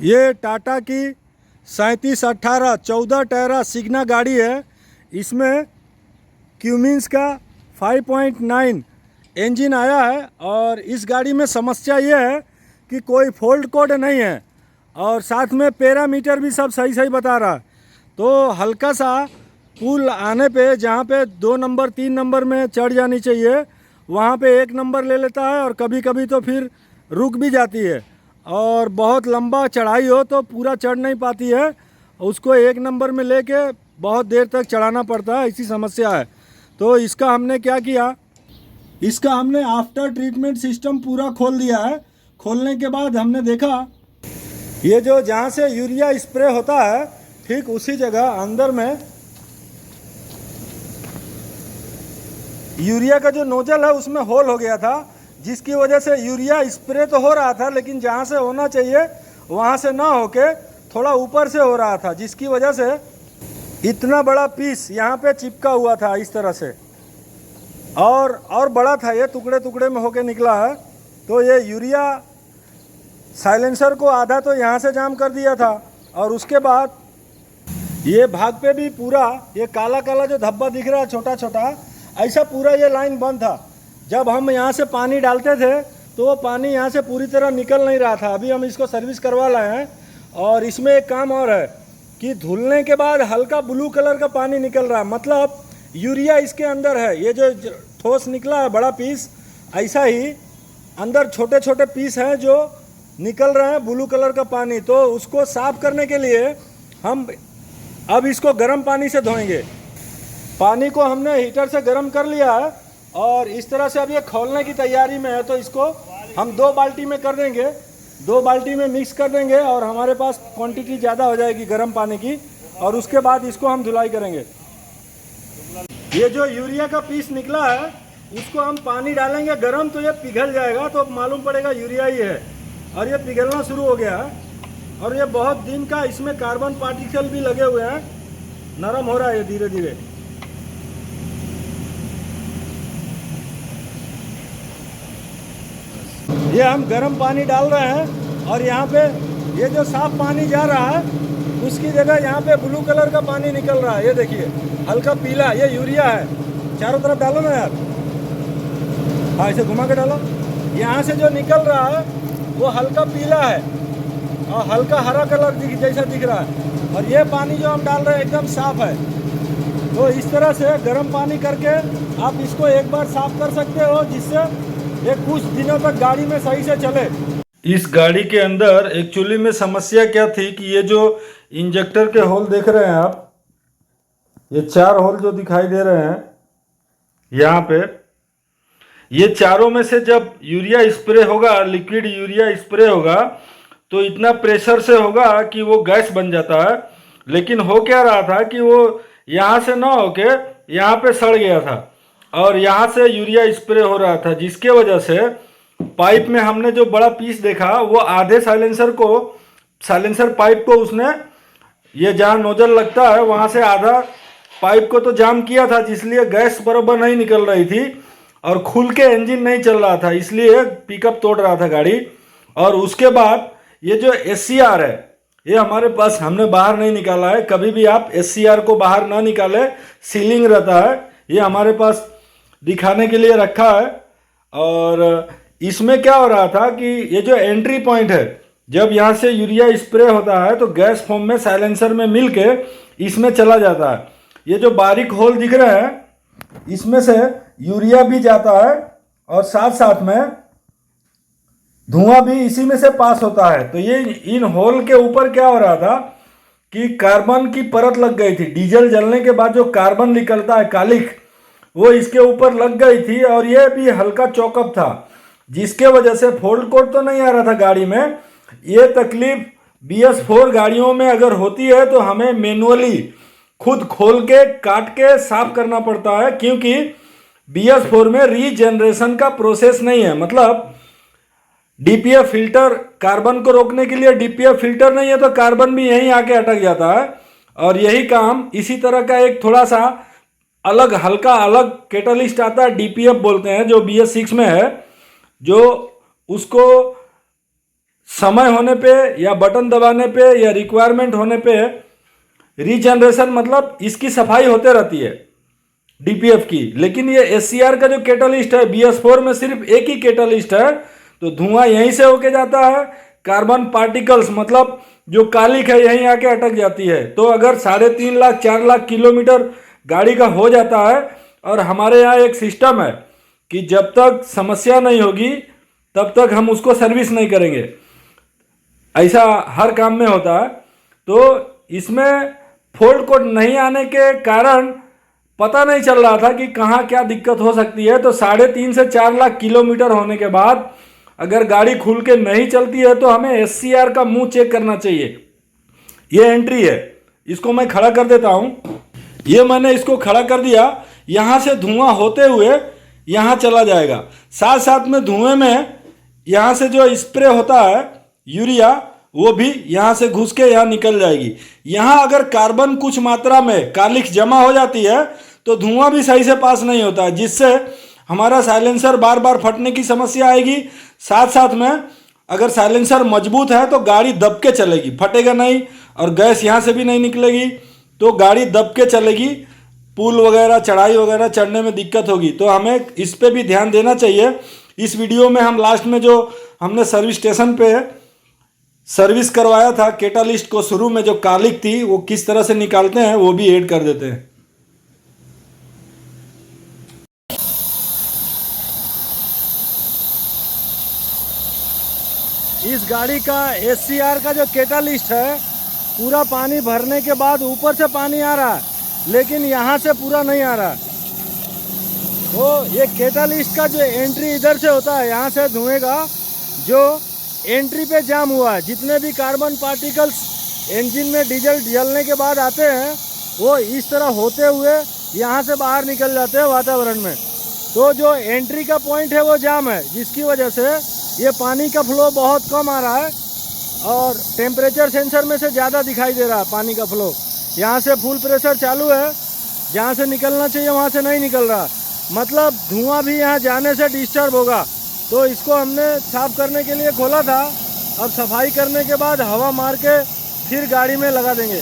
ये टाटा की 3718 14 टायरा सिग्ना गाड़ी है। इसमें क्यूमिंस का 5.9 इंजन आया है और इस गाड़ी में समस्या ये है कि कोई फॉल्ट कोड नहीं है और साथ में पैरामीटर भी सब सही सही बता रहा है। तो हल्का सा पुल आने पे जहाँ पे 2 नंबर 3 नंबर में चढ़ जानी चाहिए वहाँ पे 1 नंबर ले लेता है और कभी कभी तो फिर रुक भी जाती है और बहुत लंबा चढ़ाई हो तो पूरा चढ़ नहीं पाती है, उसको 1 नंबर में लेके बहुत देर तक चढ़ाना पड़ता है, ऐसी समस्या है। तो इसका हमने क्या किया, इसका हमने आफ्टर ट्रीटमेंट सिस्टम पूरा खोल दिया है। खोलने के बाद हमने देखा ये जो जहाँ से यूरिया स्प्रे होता है ठीक उसी जगह अंदर में यूरिया का जो नोजल है उसमें होल हो गया था, जिसकी वजह से यूरिया स्प्रे तो हो रहा था लेकिन जहाँ से होना चाहिए वहाँ से ना होके थोड़ा ऊपर से हो रहा था, जिसकी वजह से इतना बड़ा पीस यहाँ पे चिपका हुआ था इस तरह से और बड़ा था, ये टुकड़े टुकड़े में होके निकला है। तो ये यूरिया साइलेंसर को आधा तो यहाँ से जाम कर दिया था और उसके बाद ये भाग पे भी पूरा ये काला काला जो धब्बा दिख रहा है छोटा छोटा, ऐसा पूरा ये लाइन बंद था। जब हम यहाँ से पानी डालते थे तो वो पानी यहाँ से पूरी तरह निकल नहीं रहा था। अभी हम इसको सर्विस करवा लाए हैं और इसमें एक काम और है कि धुलने के बाद हल्का ब्लू कलर का पानी निकल रहा है, मतलब यूरिया इसके अंदर है। ये जो ठोस निकला है बड़ा पीस, ऐसा ही अंदर छोटे छोटे पीस हैं जो निकल रहे हैं ब्लू कलर का पानी। तो उसको साफ करने के लिए हम अब इसको गर्म पानी से धोएंगे। पानी को हमने हीटर से गर्म कर लिया है और इस तरह से अब ये खोलने की तैयारी में है। तो इसको हम 2 बाल्टी में कर देंगे, 2 बाल्टी में मिक्स कर देंगे और हमारे पास क्वांटिटी ज़्यादा हो जाएगी गर्म पानी की और उसके बाद इसको हम धुलाई करेंगे। ये जो यूरिया का पीस निकला है उसको हम पानी डालेंगे गर्म तो ये पिघल जाएगा, तो मालूम पड़ेगा यूरिया ही है और ये पिघलना शुरू हो गया है और ये बहुत दिन का इसमें कार्बन पार्टिकल भी लगे हुए हैं, नरम हो रहा है ये धीरे धीरे। ये हम गर्म पानी डाल रहे हैं और यहाँ पे ये जो साफ पानी जा रहा है उसकी जगह यहाँ पे ब्लू कलर का पानी निकल रहा है। ये देखिए हल्का पीला, ये यूरिया है। चारों तरफ डालो ना यार, हाँ इसे घुमा के डालो। यहाँ से जो निकल रहा है वो हल्का पीला है और हल्का हरा कलर जैसा दिख रहा है और ये पानी जो हम डाल रहे हैं एकदम साफ है। तो इस तरह से गर्म पानी करके आप इसको एक बार साफ कर सकते हो, जिससे ये कुछ दिनों तक गाड़ी में सही से चले। इस गाड़ी के अंदर एक्चुअली में समस्या क्या थी कि ये जो इंजेक्टर के होल देख रहे हैं आप, ये 4 होल जो दिखाई दे रहे हैं यहाँ पे, ये चारों में से जब यूरिया स्प्रे होगा, लिक्विड यूरिया स्प्रे होगा तो इतना प्रेशर से होगा कि वो गैस बन जाता है। लेकिन हो क्या रहा था कि वो यहाँ से ना होके यहाँ पे सड़ गया था और यहाँ से यूरिया स्प्रे हो रहा था, जिसके वजह से पाइप में हमने जो बड़ा पीस देखा वो आधे साइलेंसर पाइप को उसने, ये जहाँ नोजल लगता है वहाँ से आधा पाइप को तो जाम किया था, जिसलिए गैस बराबर नहीं निकल रही थी और खुल के इंजन नहीं चल रहा था, इसलिए पिकअप तोड़ रहा था गाड़ी। और उसके बाद ये जो SCR है ये हमारे पास, हमने बाहर नहीं निकाला है। कभी भी आप SCR को बाहर ना निकाले, सीलिंग रहता है, ये हमारे पास दिखाने के लिए रखा है। और इसमें क्या हो रहा था कि ये जो एंट्री पॉइंट है, जब यहाँ से यूरिया स्प्रे होता है तो गैस फॉर्म में साइलेंसर में मिल के इसमें चला जाता है। ये जो बारीक होल दिख रहे हैं इसमें से यूरिया भी जाता है और साथ साथ में धुआं भी इसी में से पास होता है। तो ये इन होल के ऊपर क्या हो रहा था कि कार्बन की परत लग गई थी। डीजल जलने के बाद जो कार्बन निकलता है कालिख, वो इसके ऊपर लग गई थी और ये भी हल्का चौकअप था, जिसके वजह से फॉल्ट कोड तो नहीं आ रहा था गाड़ी में। ये तकलीफ BS4 गाड़ियों में अगर होती है तो हमें मैनुअली खुद खोल के काट के साफ करना पड़ता है, क्योंकि BS4 में रीजनरेशन का प्रोसेस नहीं है। मतलब DPF फिल्टर, कार्बन को रोकने के लिए DPF फिल्टर नहीं है तो कार्बन भी यहीं आके अटक जाता है। और यही काम इसी तरह का एक थोड़ा सा अलग, हल्का अलग कैटलिस्ट आता है, DPF बोलते हैं, जो BS6 में है, जो उसको समय होने पे या बटन दबाने पे या रिक्वायरमेंट होने पे रीजनरेशन मतलब इसकी सफाई होते रहती है डीपीएफ की। लेकिन ये एससीआर का जो कैटालिस्ट है BS4 में सिर्फ एक ही कैटालिस्ट है, तो धुआं यहीं से होके जाता है, कार्बन पार्टिकल्स मतलब जो कालिक है यहीं आके अटक जाती है। तो अगर 3.5 लाख 4 लाख किलोमीटर गाड़ी का हो जाता है, और हमारे यहाँ एक सिस्टम है कि जब तक समस्या नहीं होगी तब तक हम उसको सर्विस नहीं करेंगे, ऐसा हर काम में होता है। तो इसमें फॉल्ट कोड नहीं आने के कारण पता नहीं चल रहा था कि कहाँ क्या दिक्कत हो सकती है। तो 3.5 से 4 लाख किलोमीटर होने के बाद अगर गाड़ी खुल के नहीं चलती है तो हमें एससीआर का मुंह चेक करना चाहिए। ये एंट्री है, इसको मैं खड़ा कर देता हूँ। ये मैंने इसको खड़ा कर दिया, यहाँ से धुआं होते हुए यहाँ चला जाएगा। साथ साथ में धुएं में यहाँ से जो स्प्रे होता है यूरिया, वो भी यहाँ से घुस के यहाँ निकल जाएगी। यहाँ अगर कार्बन कुछ मात्रा में कालिख जमा हो जाती है तो धुआं भी सही से पास नहीं होता है, जिससे हमारा साइलेंसर बार बार फटने की समस्या आएगी। साथ साथ में अगर साइलेंसर मजबूत है तो गाड़ी दब के चलेगी, फटेगा नहीं, और गैस यहाँ से भी नहीं निकलेगी, तो गाड़ी दब के चलेगी। पुल वगैरह चढ़ाई वगैरह चढ़ने में दिक्कत होगी, तो हमें इस पे भी ध्यान देना चाहिए। इस वीडियो में हम लास्ट में जो हमने सर्विस स्टेशन पे सर्विस करवाया था कैटालिस्ट को, शुरू में जो कालिक थी वो किस तरह से निकालते हैं वो भी ऐड कर देते हैं। इस गाड़ी का एससीआर का जो कैटालिस्ट है, पूरा पानी भरने के बाद ऊपर से पानी आ रहा है, लेकिन यहाँ से पूरा नहीं आ रहा। तो ये कैटालिस्ट का जो एंट्री इधर से होता है, यहाँ से धुएं का जो एंट्री पे जाम हुआ है, जितने भी कार्बन पार्टिकल्स इंजन में डीजल जलने के बाद आते हैं वो इस तरह होते हुए यहाँ से बाहर निकल जाते हैं वातावरण में। तो जो एंट्री का पॉइंट है वो जाम है, जिसकी वजह से ये पानी का फ्लो बहुत कम आ रहा है और टेम्परेचर सेंसर में से ज़्यादा दिखाई दे रहा है पानी का फ्लो। यहाँ से फुल प्रेशर चालू है, जहाँ से निकलना चाहिए वहाँ से नहीं निकल रहा, मतलब धुआं भी यहाँ जाने से डिस्टर्ब होगा। तो इसको हमने साफ़ करने के लिए खोला था, अब सफाई करने के बाद हवा मार के फिर गाड़ी में लगा देंगे।